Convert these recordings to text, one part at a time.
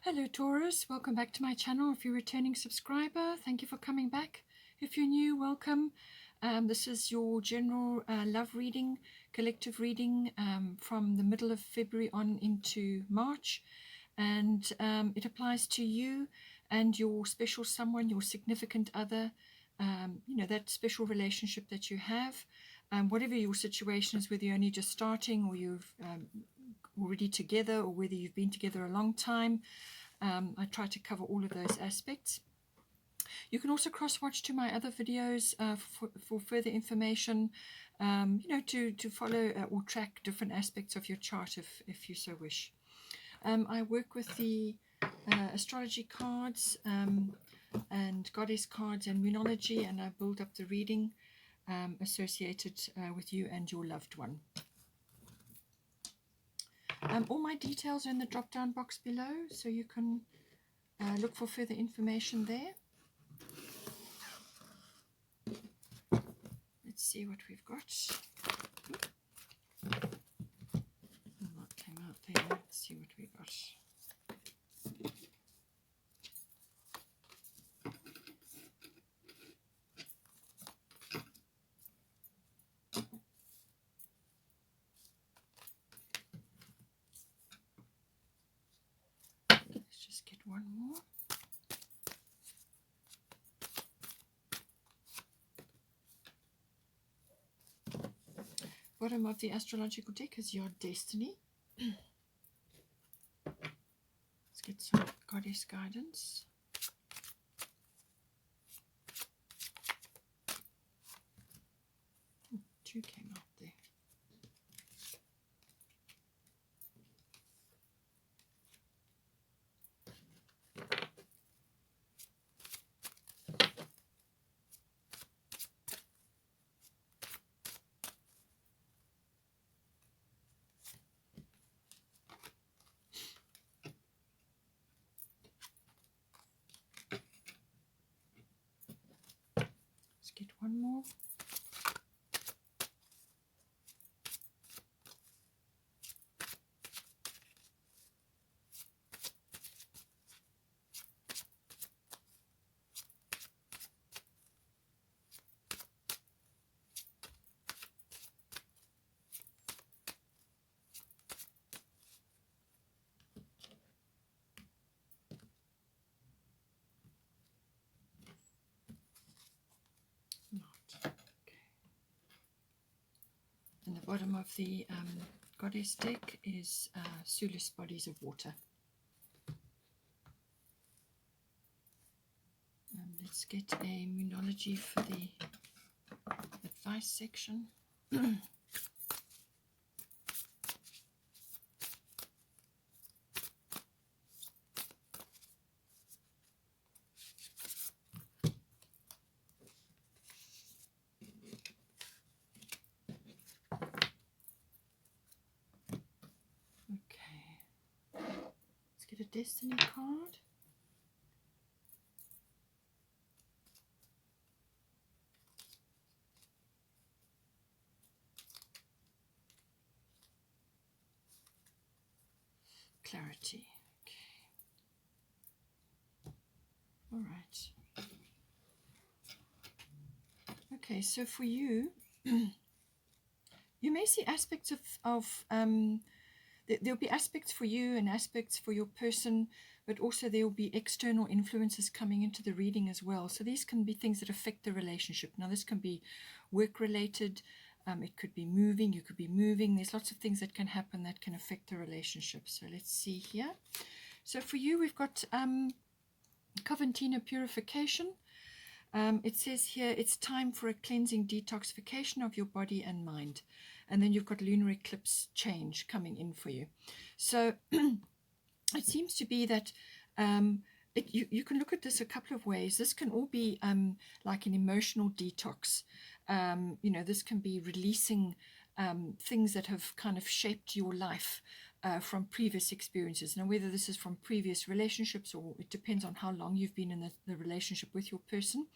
Hello Taurus, welcome back to my channel. If you're a returning subscriber, thank you for coming back. If you're new, welcome. This is your general love reading, collective reading from the middle of February on into March. And it applies to you and your special someone, your significant other, that special relationship that you have. Whatever your situation is, whether you're only just starting or you've already together or whether you've been together a long time. I try to cover all of those aspects. You can also cross-watch to my other videos for further information, to follow or track different aspects of your chart if you so wish. I work with the astrology cards and goddess cards and moonology, and I build up the reading associated with you and your loved one. All my details are in the drop-down box below, so you can look for further information there. Let's see what we've got. That came out there. Let's see what we got. Let's just get one more. Bottom of the astrological deck is your destiny. Let's get some goddess guidance. Two came out there. Get one more. And the bottom of the goddess deck is Soulless Bodies of Water. Let's get a moonology for the advice section. A destiny card. Clarity. Okay. All right. Okay, so for you, you may see aspects of there'll be aspects for you and aspects for your person, but also there will be external influences coming into the reading as well. So these can be things that affect the relationship. Now this can be work related, it could be moving, you could be moving. There's lots of things that can happen that can affect the relationship. So let's see here. So for you, we've got Coventina purification. It says here, it's time for a cleansing detoxification of your body and mind. And then you've got lunar eclipse change coming in for you. So it seems to be that you can look at this a couple of ways. This can all be like an emotional detox. This can be releasing things that have kind of shaped your life from previous experiences. Now, whether this is from previous relationships or it depends on how long you've been in the relationship with your person.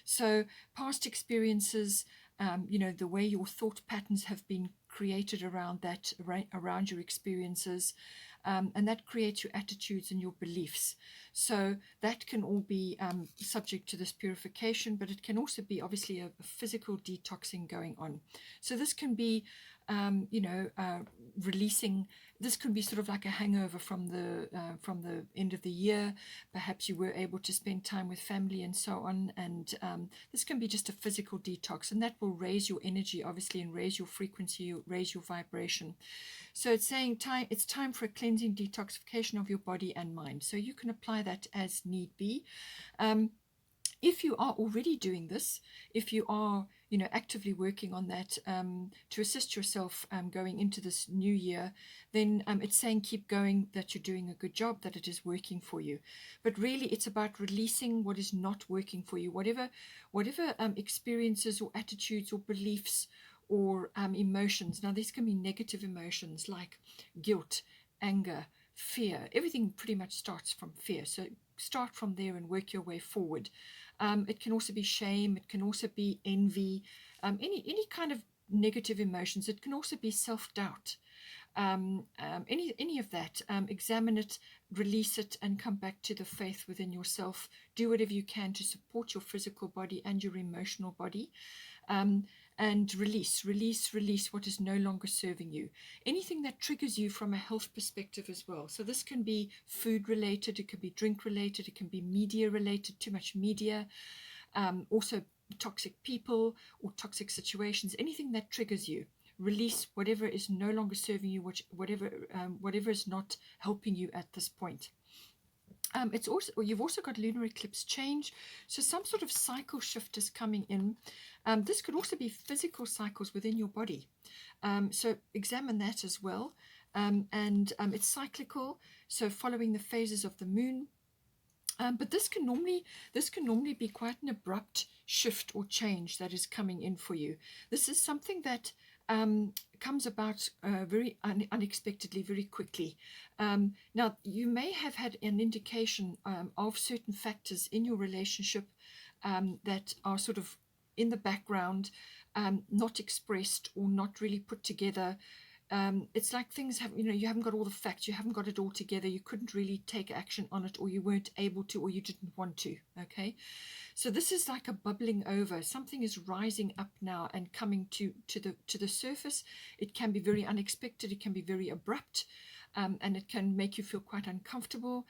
So past experiences, the way your thought patterns have been created around that, around your experiences, and that creates your attitudes and your beliefs. So that can all be subject to this purification, but it can also be obviously a physical detoxing going on. So this can be, releasing. This could be sort of like a hangover from the end of the year. Perhaps you were able to spend time with family and so on, and this can be just a physical detox, and that will raise your energy, obviously, and raise your frequency, raise your vibration. So it's saying it's time for a cleansing detoxification of your body and mind. So you can apply that as need be. If you are already doing this, if you are actively working on that to assist yourself going into this new year, then it's saying keep going, that you're doing a good job, that it is working for you. But really it's about releasing what is not working for you, whatever experiences or attitudes or beliefs or emotions. Now these can be negative emotions like guilt, anger, fear. Everything pretty much starts from fear, so start from there and work your way forward. It can also be shame. It can also be envy. Any kind of negative emotions. It can also be self-doubt. Any of that. Examine it, release it, and come back to the faith within yourself. Do whatever you can to support your physical body and your emotional body. And release what is no longer serving you. Anything that triggers you from a health perspective as well. So this can be food related, it can be drink related, it can be media related, too much media, also toxic people or toxic situations. Anything that triggers you, release whatever is no longer serving you, whatever is not helping you at this point. It's also, you've also got lunar eclipse change, so some sort of cycle shift is coming in. This could also be physical cycles within your body, so examine that as well. And it's cyclical, so following the phases of the moon. But this can normally be quite an abrupt shift or change that is coming in for you. This is something that comes about very unexpectedly, very quickly. Now, you may have had an indication of certain factors in your relationship that are sort of in the background, not expressed or not really put together. It's like things have, you haven't got all the facts, you haven't got it all together, you couldn't really take action on it, or you weren't able to, or you didn't want to. Okay, so this is like a bubbling over. Something is rising up now and coming to the surface. It can be very unexpected, it can be very abrupt, and it can make you feel quite uncomfortable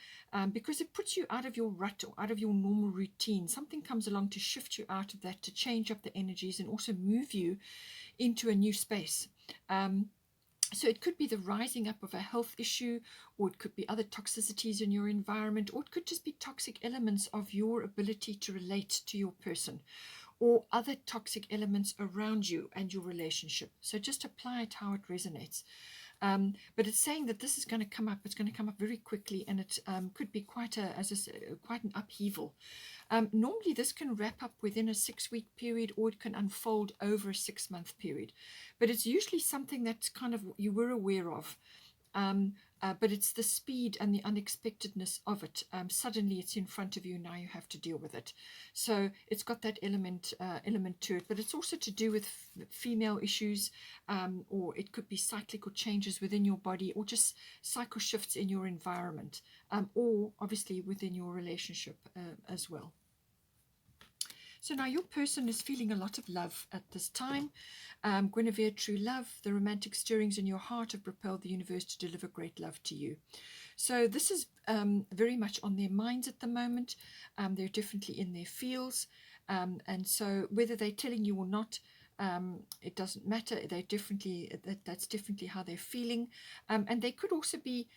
because it puts you out of your rut or out of your normal routine. Something comes along to shift you out of that, to change up the energies and also move you into a new space. So it could be the rising up of a health issue, or it could be other toxicities in your environment, or it could just be toxic elements of your ability to relate to your person, or other toxic elements around you and your relationship. So just apply it how it resonates. But it's saying that this is going to come up. It's going to come up very quickly, and it could be quite an upheaval. Normally, this can wrap up within a 6-week period, or it can unfold over a 6-month period. But it's usually something that's kind of you were aware of. But it's the speed and the unexpectedness of it. Suddenly it's in front of you, now you have to deal with it. So it's got that element to it, but it's also to do with female issues, or it could be cyclical changes within your body, or just cycle shifts in your environment, or obviously within your relationship as well. So now your person is feeling a lot of love at this time. Guinevere, true love, the romantic stirrings in your heart have propelled the universe to deliver great love to you. So this is very much on their minds at the moment. They're definitely in their feels. And so whether they're telling you or not, it doesn't matter. They definitely, that's definitely how they're feeling. And they could also be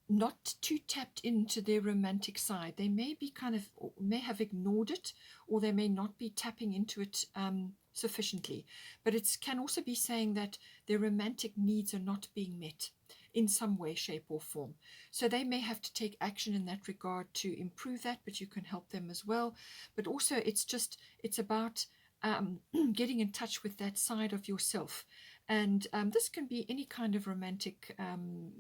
not too tapped into their romantic side. They may be may have ignored it, or they may not be tapping into it sufficiently. But it can also be saying that their romantic needs are not being met in some way, shape or form. So they may have to take action in that regard to improve that, but you can help them as well. But also it's about getting in touch with that side of yourself And this can be any kind of romantic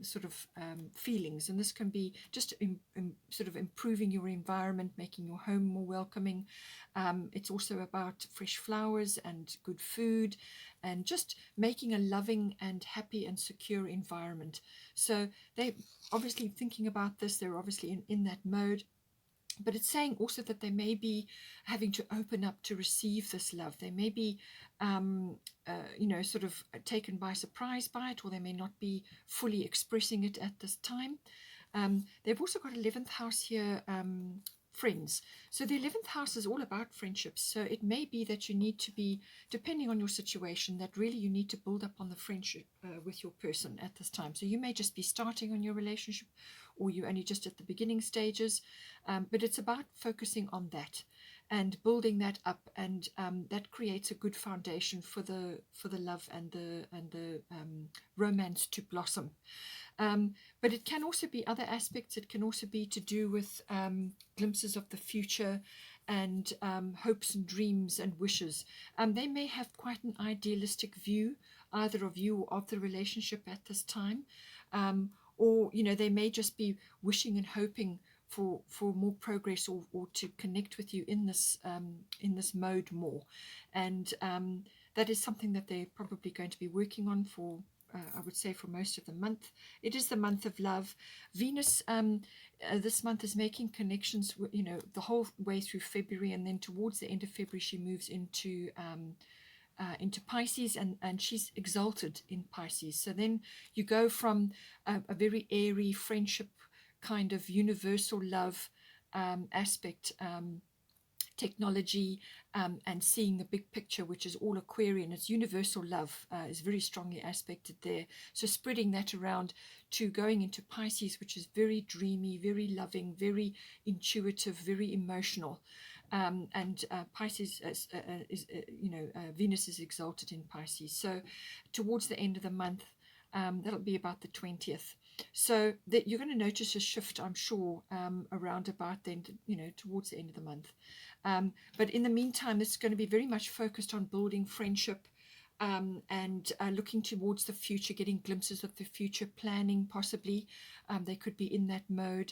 sort of feelings, and this can be just sort of improving your environment, making your home more welcoming. It's also about fresh flowers and good food, and just making a loving and happy and secure environment. So they obviously thinking about this, they're obviously in that mode. But it's saying also that they may be having to open up to receive this love. They may be, sort of taken by surprise by it, or they may not be fully expressing it at this time. They've also got 11th house here, friends. So the 11th house is all about friendships. So it may be that you need to be, depending on your situation, that really you need to build up on the friendship with your person at this time. So you may just be starting on your relationship, or you're only just at the beginning stages. But it's about focusing on that and building that up, and that creates a good foundation for the love and the romance to blossom. But it can also be other aspects. It can also be to do with glimpses of the future and hopes and dreams and wishes. They may have quite an idealistic view, either of you or of the relationship at this time. Or, they may just be wishing and hoping for more progress, or to connect with you in this mode more. And that is something that they're probably going to be working on for, I would say, for most of the month. It is the month of love. Venus this month is making connections, the whole way through February, and then towards the end of February she moves into Pisces, and she's exalted in Pisces. So then you go from a very airy friendship kind of universal love aspect, technology, and seeing the big picture, which is all Aquarian. It's universal love is very strongly aspected there. So spreading that around to going into Pisces, which is very dreamy, very loving, very intuitive, very emotional. And Pisces Venus is exalted in Pisces. So towards the end of the month, that'll be about the 20th. So that you're going to notice a shift, I'm sure, around about then, towards the end of the month. But in the meantime, it's going to be very much focused on building friendship, and looking towards the future, getting glimpses of the future, planning possibly. They could be in that mode.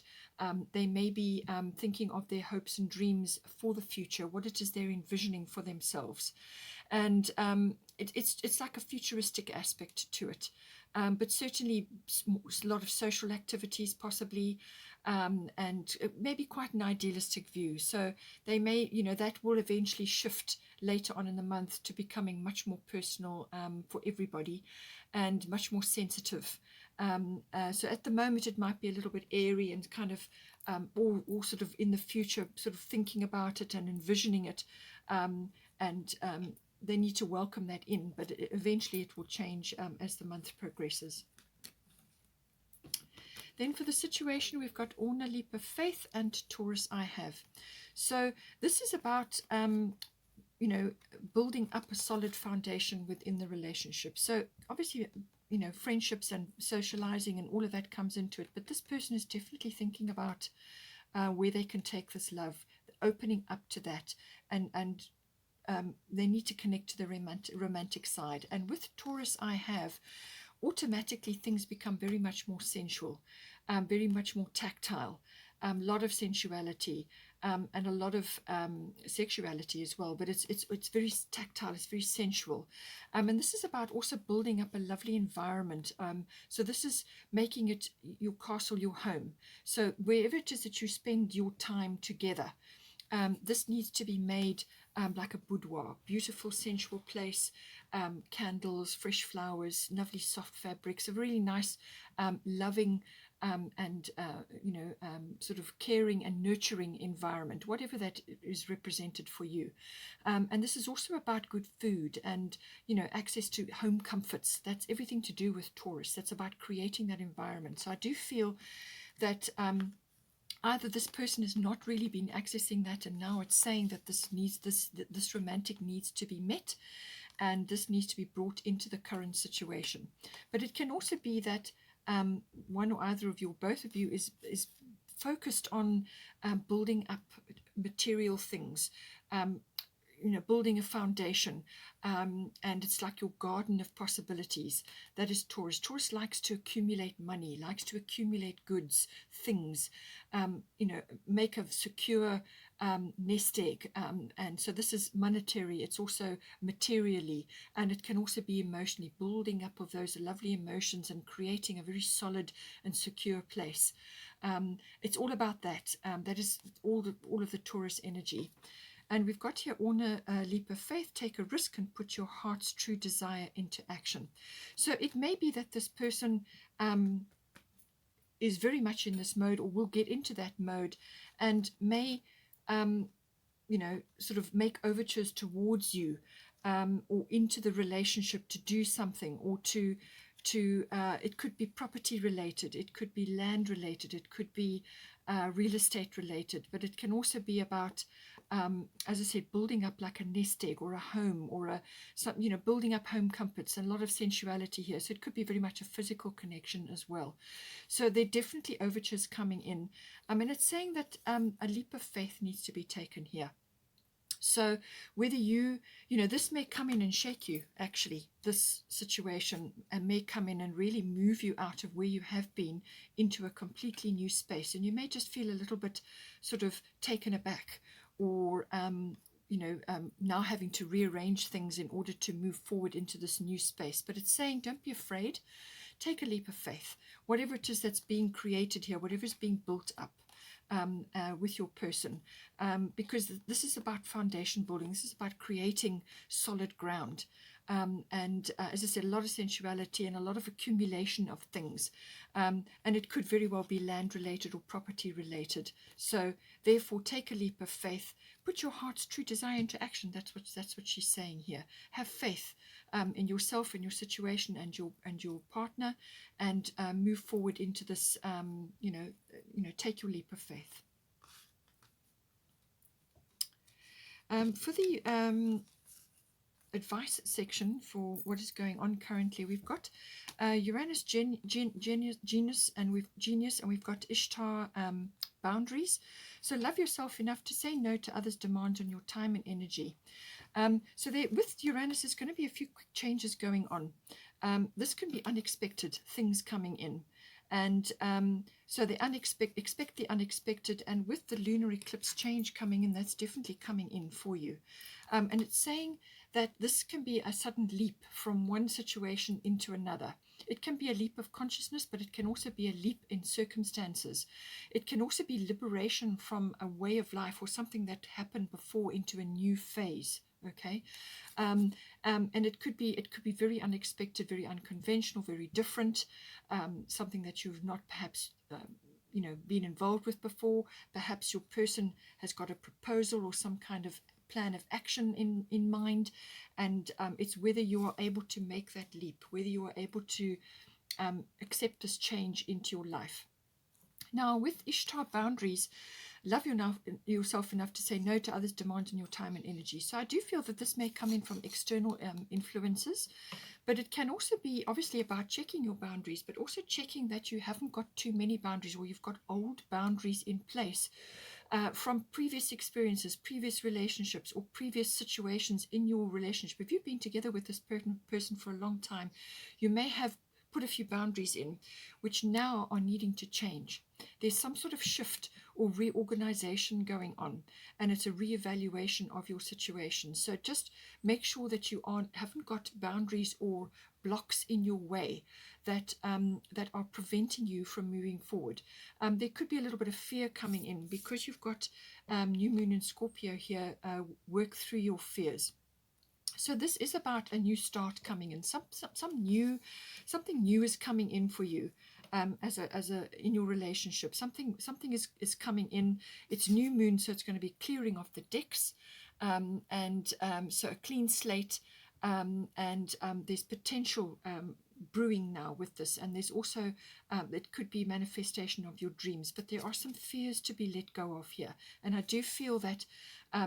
They may be thinking of their hopes and dreams for the future, what it is they're envisioning for themselves. And it's like a futuristic aspect to it. But certainly a lot of social activities possibly, and maybe quite an idealistic view. So they may, that will eventually shift later on in the month to becoming much more personal for everybody, and much more sensitive. So at the moment it might be a little bit airy and kind of all sort of in the future, sort of thinking about it and envisioning it, and they need to welcome that in, but eventually it will change as the month progresses. Then for the situation, we've got Moonology, Leap of Faith, and Taurus I Have. So this is about building up a solid foundation within the relationship. So obviously, friendships and socializing and all of that comes into it, but this person is definitely thinking about where they can take this love, opening up to that, and they need to connect to the romantic side. And with Taurus I Have, automatically things become very much more sensual, very much more tactile, a lot of sensuality, and a lot of sexuality as well. But it's very tactile, it's very sensual, and this is about also building up a lovely environment. So this is making it your castle, your home. So wherever it is that you spend your time together, this needs to be made like a boudoir, beautiful sensual place, candles, fresh flowers, lovely soft fabrics, a really nice loving and sort of caring and nurturing environment, whatever that is represented for you. And this is also about good food and access to home comforts. That's everything to do with Taurus. That's about creating that environment. So I do feel that either this person has not really been accessing that, and now it's saying that this romantic needs to be met, and this needs to be brought into the current situation. But it can also be that one or either of you, or both of you, is focused on building up material things, building a foundation, and it's like your garden of possibilities. That is Taurus. Taurus likes to accumulate money, likes to accumulate goods, things, make a secure nest egg. And so this is monetary, it's also materially, and it can also be emotionally, building up of those lovely emotions and creating a very solid and secure place. It's all about that. That is all of the Taurus energy. And we've got here, honor a leap of faith, take a risk and put your heart's true desire into action. So it may be that this person is very much in this mode, or will get into that mode, and may, sort of make overtures towards you, or into the relationship to do something, or to it could be property related, it could be land related, it could be real estate related, but it can also be about, as I said, building up like a nest egg or a home, or building up home comforts, and a lot of sensuality here. So it could be very much a physical connection as well. So there are definitely overtures coming in. And it's saying that a leap of faith needs to be taken here. So whether this may come in and shake you, actually, this situation, and may come in and really move you out of where you have been into a completely new space. And you may just feel a little bit sort of taken aback, or, now having to rearrange things in order to move forward into this new space. But it's saying, don't be afraid, take a leap of faith. Whatever it is that's being created here, whatever is being built up, with your person, because this is about foundation building. This is about creating solid ground, and as I said, a lot of sensuality and a lot of accumulation of things, and it could very well be land related or property related. So therefore, take a leap of faith, put your heart's true desire into action. That's what she's saying here. Have faith in yourself, in your situation, and your partner, and move forward into this. Take your leap of faith. For the advice section for what is going on currently, we've got Uranus genius, and we've got Ishtar boundaries. So love yourself enough to say no to others' demands on your time and energy. So there, with Uranus, there's going to be a few quick changes going on. This can be unexpected things coming in. And so expect the unexpected, and with the lunar eclipse change coming in, that's definitely coming in for you. And it's saying that this can be a sudden leap from one situation into another. It can be a leap of consciousness, but it can also be a leap in circumstances. It can also be liberation from a way of life or something that happened before into a new phase. Okay, and it could be very unexpected, very unconventional, very different, something that you've not perhaps been involved with before. Perhaps your person has got a proposal or some kind of plan of action in mind, and it's whether you are able to make that leap, whether you are able to accept this change into your life. Now, with Ishtar boundaries, love yourself enough to say no to others' demands on your time and energy. So I do feel that this may come in from external influences, but it can also be obviously about checking your boundaries, but also checking that you haven't got too many boundaries, or you've got old boundaries in place from previous experiences, previous relationships, or previous situations in your relationship. If you've been together with this person for a long time, you may have put a few boundaries in which now are needing to change. There's some sort of shift or reorganization going on, and it's a reevaluation of your situation. So just make sure that you haven't got boundaries or blocks in your way that are preventing you from moving forward. There could be a little bit of fear coming in because you've got new moon in Scorpio here. Work through your fears. So this is about a new start coming in. Something new is coming in for you, as a in your relationship. Something is coming in. It's new moon, so it's going to be clearing off the decks, so a clean slate, and there's potential brewing now with this, and there's also it could be manifestation of your dreams, but there are some fears to be let go of here. And I do feel that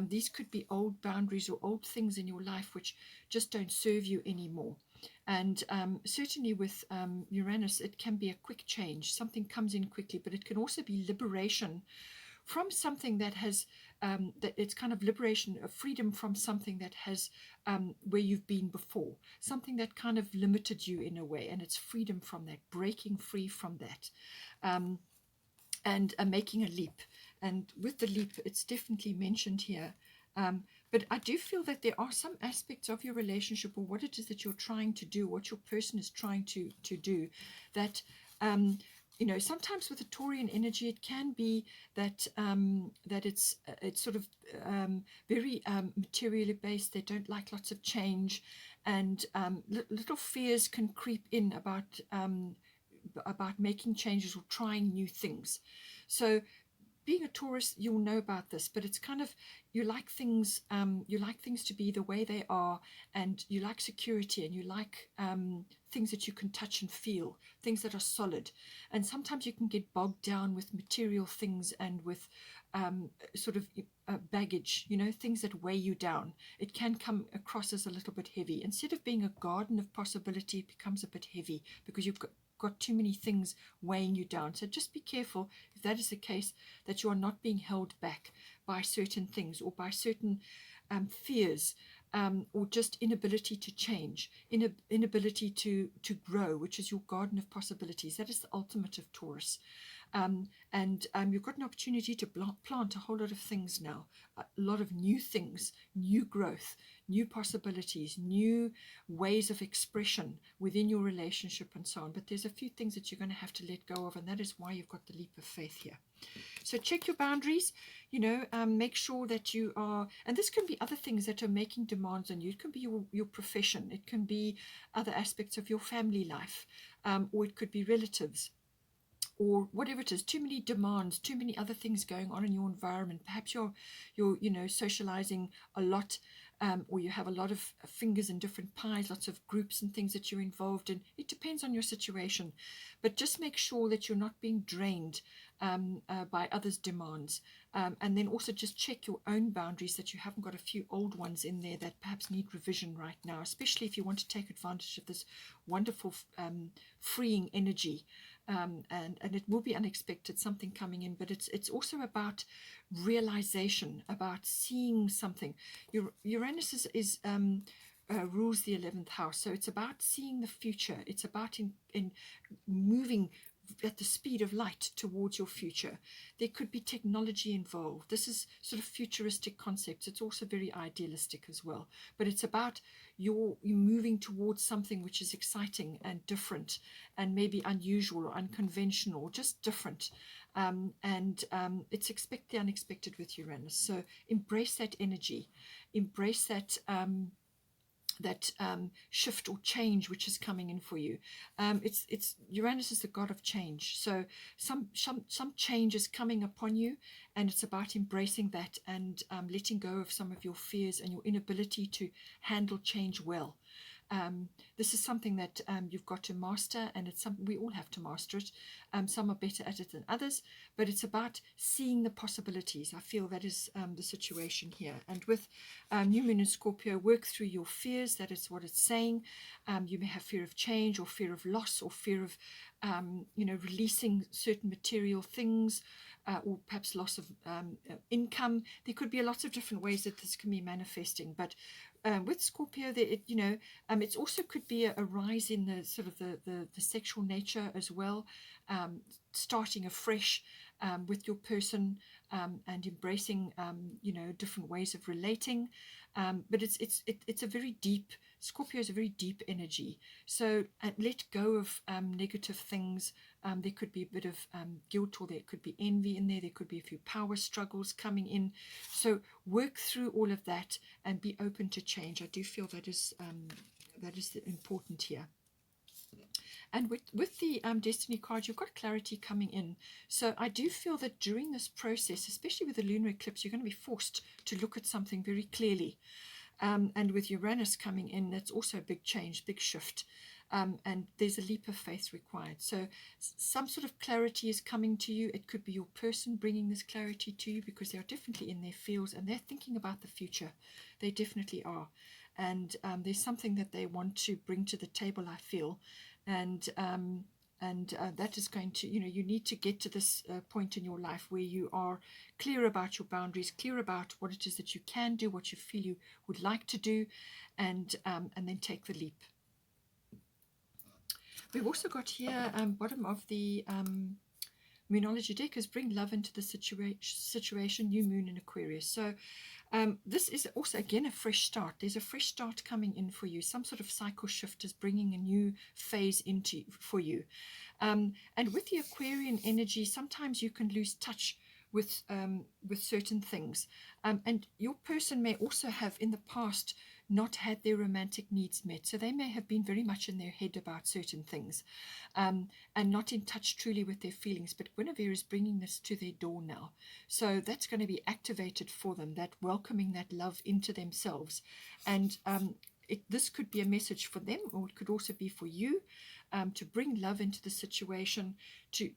these could be old boundaries or old things in your life which just don't serve you anymore. And certainly with Uranus, it can be a quick change. Something comes in quickly, but it can also be liberation from something that has, that it's kind of liberation, a freedom from something that has, where you've been before, something that kind of limited you in a way, and it's freedom from that, breaking free from that, and making a leap. And with the leap, it's definitely mentioned here. But I do feel that there are some aspects of your relationship, or what it is that you're trying to do, what your person is trying to do, that sometimes with the Taurian energy, it can be that that it's sort of very materially based. They don't like lots of change, and little fears can creep in about making changes or trying new things. So being a Taurus, you'll know about this, but it's kind of, you like things to be the way they are, and you like security, and you like things that you can touch and feel, things that are solid. And sometimes you can get bogged down with material things and with sort of baggage, things that weigh you down. It can come across as a little bit heavy. Instead of being a garden of possibility, it becomes a bit heavy because you've got too many things weighing you down. So just be careful, if that is the case, that you are not being held back by certain things, or by certain fears, or just inability to change, inability to grow, which is your garden of possibilities. That is the ultimate of Taurus. And you've got an opportunity to plant a whole lot of things now, a lot of new things, new growth, new possibilities, new ways of expression within your relationship, and so on. But there's a few things that you're going to have to let go of, and that is why you've got the leap of faith here. So check your boundaries, make sure that you are, and this can be other things that are making demands on you. It can be your profession, it can be other aspects of your family life, or it could be relatives, or whatever it is. Too many demands, too many other things going on in your environment. Perhaps you're socializing a lot, or you have a lot of fingers in different pies, lots of groups and things that you're involved in. It depends on your situation, but just make sure that you're not being drained by others' demands, and then also just check your own boundaries, that you haven't got a few old ones in there that perhaps need revision right now, especially if you want to take advantage of this wonderful freeing energy. And it will be unexpected, something coming in, but it's also about realization, about seeing something. Uranus is rules the 11th house, so it's about seeing the future. It's about in moving at the speed of light towards your future. There could be technology involved. This is sort of futuristic concepts. It's also very idealistic as well, but it's about you moving towards something which is exciting and different, and maybe unusual or unconventional, or just different. It's expect the unexpected with Uranus. So embrace that energy, embrace that shift or change which is coming in for you. It's Uranus is the god of change, so some change is coming upon you, and it's about embracing that and letting go of some of your fears and your inability to handle change well. This is something that you've got to master, and it's something we all have to master it. Some are better at it than others, but it's about seeing the possibilities. I feel that is the situation here. And with New Moon in Scorpio, work through your fears. That is what it's saying. You may have fear of change, or fear of loss, or fear of releasing certain material things, or perhaps loss of income. There could be lots of different ways that this can be manifesting, but with Scorpio, it also could be a rise in the sort of the sexual nature as well, starting afresh with your person, and embracing different ways of relating. But it's a very deep, Scorpio is a very deep energy. So let go of negative things. There could be a bit of guilt, or there could be envy in there. There could be a few power struggles coming in. So work through all of that and be open to change. I do feel that is important here. And with the Destiny card, you've got clarity coming in. So I do feel that during this process, especially with the lunar eclipse, you're going to be forced to look at something very clearly. And with Uranus coming in, that's also a big change, big shift. And there's a leap of faith required. So some sort of clarity is coming to you. It could be your person bringing this clarity to you, because they're definitely in their fields and they're thinking about the future. They definitely are. And there's something that they want to bring to the table, I feel. And that is going to, you need to get to this point in your life where you are clear about your boundaries, clear about what it is that you can do, what you feel you would like to do, and then take the leap. We've also got here, bottom of the Moonology deck, is bring love into the situation, new moon in Aquarius. So this is also, again, a fresh start. There's a fresh start coming in for you. Some sort of cycle shift is bringing a new phase for you. And with the Aquarian energy, sometimes you can lose touch with certain things. And your person may also have in the past not had their romantic needs met. So they may have been very much in their head about certain things and not in touch truly with their feelings. But Guinevere is bringing this to their door now. So that's going to be activated for them, that welcoming that love into themselves. And this could be a message for them, or it could also be for you, to bring love into the situation, to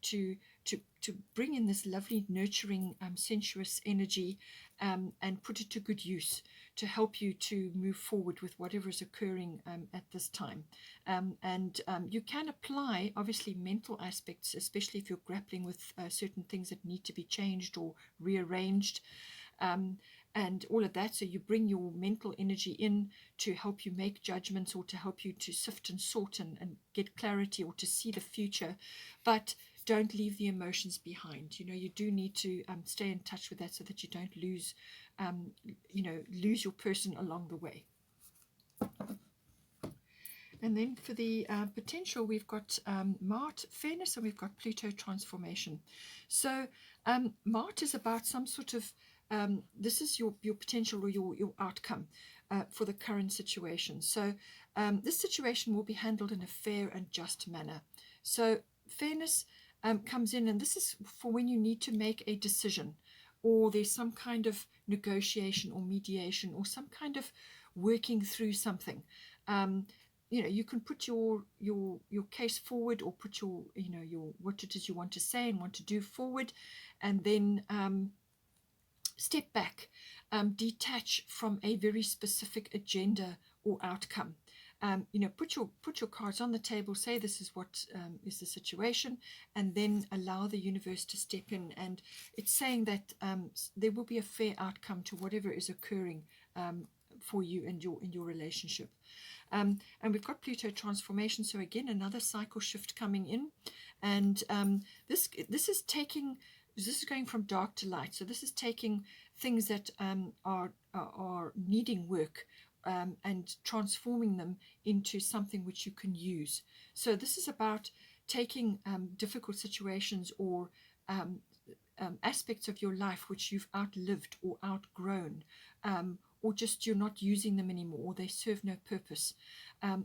bring in this lovely, nurturing, sensuous energy, and put it to good use to help you to move forward with whatever is occurring at this time. And you can apply, obviously, mental aspects, especially if you're grappling with certain things that need to be changed or rearranged. And all of that. So you bring your mental energy in to help you make judgments, or to help you to sift and sort and get clarity, or to see the future. But don't leave the emotions behind. You do need to stay in touch with that so that you don't lose your person along the way. And then for the potential, we've got Mart, fairness, and we've got Pluto, transformation. So Mart is about some sort of, this is your potential or your outcome for the current situation. So this situation will be handled in a fair and just manner. So fairness comes in, and this is for when you need to make a decision, or there's some kind of negotiation or mediation, or some kind of working through something. You can put your case forward, or put your what it is you want to say and want to do forward, and then step back, detach from a very specific agenda or outcome. Put your cards on the table, say this is what is the situation, and then allow the universe to step in. And it's saying that there will be a fair outcome to whatever is occurring for you and in your relationship. And we've got Pluto transformation, so again another cycle shift coming in, and this is going from dark to light. So this is taking things that are needing work and transforming them into something which you can use. So this is about taking difficult situations or aspects of your life which you've outlived or outgrown, or just you're not using them anymore, or they serve no purpose.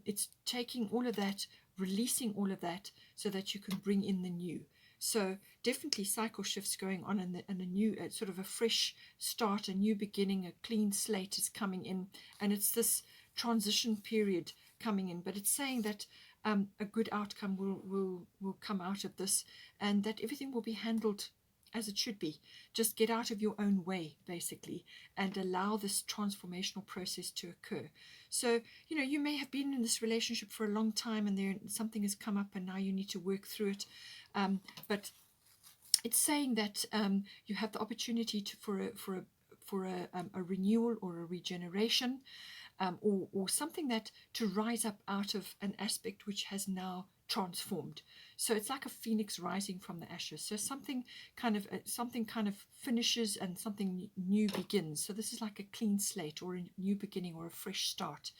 It's taking all of that, releasing all of that, so that you can bring in the new. So definitely cycle shifts going on, and a new, sort of a fresh start, a new beginning, a clean slate is coming in, and it's this transition period coming in. But it's saying that a good outcome will come out of this, and that everything will be handled as it should be. Just get out of your own way, basically, and allow this transformational process to occur. So, you may have been in this relationship for a long time, and something has come up, and now you need to work through it. But it's saying that you have the opportunity for a renewal or a regeneration, or something that to rise up out of an aspect which has now transformed. So it's like a phoenix rising from the ashes. So something kind of finishes and something new begins. So this is like a clean slate, or a new beginning, or a fresh start,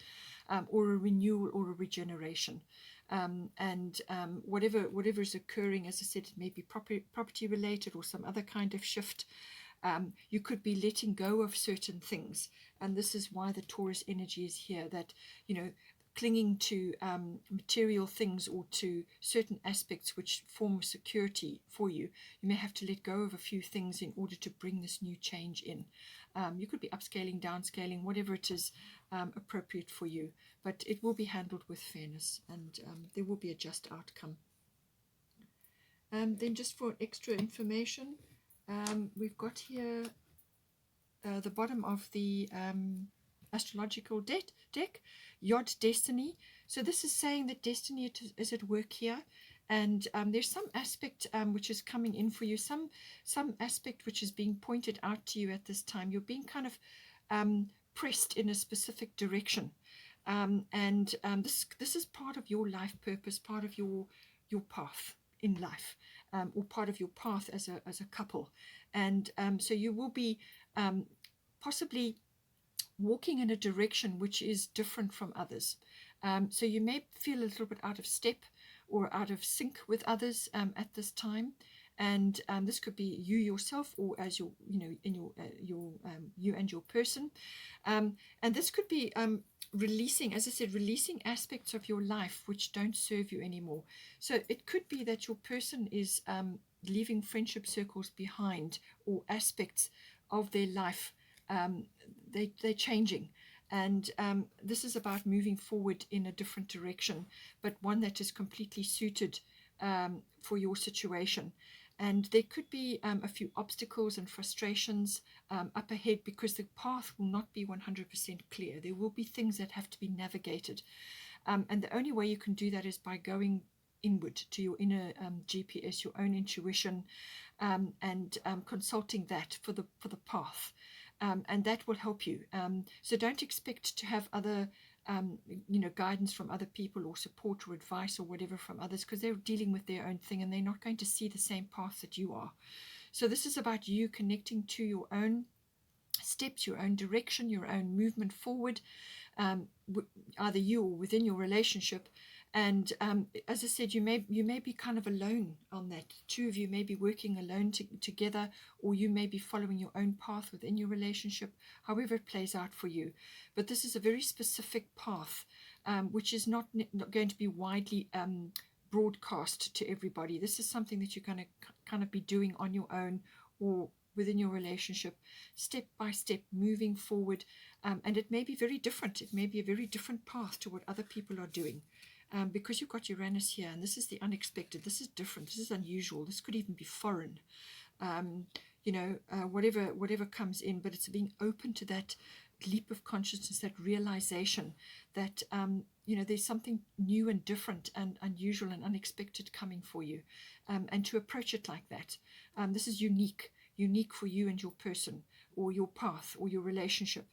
or a renewal, or a regeneration. And whatever is occurring, as I said, it may be property related, or some other kind of shift. You could be letting go of certain things, and this is why the Taurus energy is here, that clinging to material things, or to certain aspects which form security for you. You may have to let go of a few things in order to bring this new change in. You could be upscaling, downscaling, whatever it is appropriate for you, but it will be handled with fairness, and there will be a just outcome. Then just for extra information, we've got here the bottom of the astrological deck, Yod Destiny. So this is saying that destiny is at work here, And there's some aspect which is coming in for you, some aspect which is being pointed out to you at this time. You're being kind of pressed in a specific direction, and this is part of your life purpose, part of your path in life, or part of your path as a couple. And so you will be possibly walking in a direction which is different from others. So you may feel a little bit out of step or out of sync with others at this time. And this could be you yourself, or as your, in your you and your person. And this could be releasing, as I said, releasing aspects of your life which don't serve you anymore. So it could be that your person is leaving friendship circles behind, or aspects of their life. They're changing, and this is about moving forward in a different direction, but one that is completely suited for your situation. And there could be a few obstacles and frustrations up ahead, because the path will not be 100% clear. There will be things that have to be navigated, and the only way you can do that is by going inward to your inner GPS, your own intuition, and consulting that for the path. And that will help you. So don't expect to have other, guidance from other people, or support or advice or whatever from others, because they're dealing with their own thing and they're not going to see the same path that you are. So this is about you connecting to your own steps, your own direction, your own movement forward, either you or within your relationship. And as I said, you may be kind of alone on that. Two of you may be working alone together, or you may be following your own path within your relationship, however it plays out for you. But this is a very specific path, which is not going to be widely broadcast to everybody. This is something that you're going to kind of be doing on your own, or within your relationship, step by step, moving forward. And it may be very different. It may be a very different path to what other people are doing. Because you've got Uranus here, and this is the unexpected. This is different. This is unusual. This could even be foreign. Whatever comes in, but it's being open to that leap of consciousness, that realization that there's something new and different and unusual and unexpected coming for you, and to approach it like that. This is unique for you and your person, or your path, or your relationship,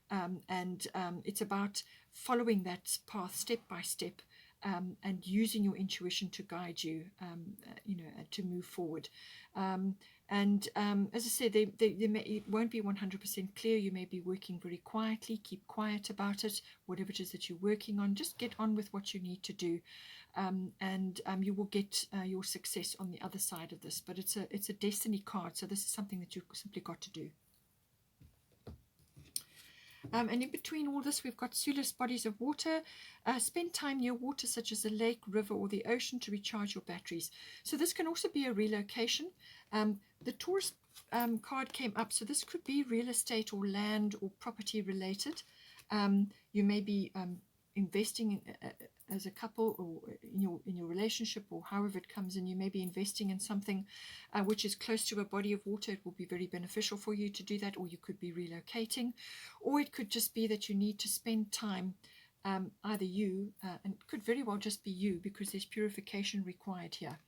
and it's about following that path step by step. And using your intuition to guide you, to move forward. As I said, it won't be 100% clear. You may be working very quietly. Keep quiet about it. Whatever it is that you're working on, just get on with what you need to do, and you will get your success on the other side of this. But it's a destiny card, so this is something that you've simply got to do. And in between all this, we've got Sulis bodies of water. Spend time near water, such as a lake, river, or the ocean, to recharge your batteries. So this can also be a relocation. The Taurus card came up, so this could be real estate or land or property related. You may be investing as a couple, or in your relationship, or however it comes in. You may be investing in something which is close to a body of water. It will be very beneficial for you to do that, or you could be relocating, or it could just be that you need to spend time, either you, and it could very well just be you, because there's purification required here,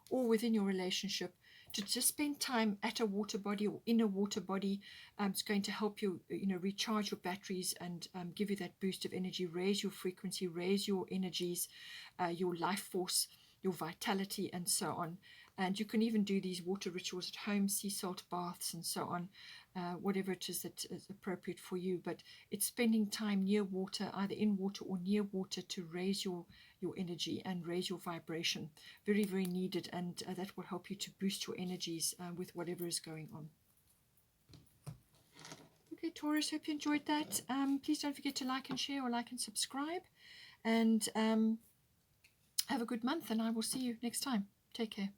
or within your relationship, to just spend time at a water body or in a water body. It's going to help you, recharge your batteries and give you that boost of energy, raise your frequency, raise your energies, your life force, your vitality, and so on. And you can even do these water rituals at home, sea salt baths, and so on, whatever it is that is appropriate for you. But it's spending time near water, either in water or near water, to raise your energy and raise your vibration. Very, very needed, and that will help you to boost your energies with whatever is going on. Okay, Taurus, hope you enjoyed that. Please don't forget to like and share, or like and subscribe. And have a good month, and I will see you next time. Take care.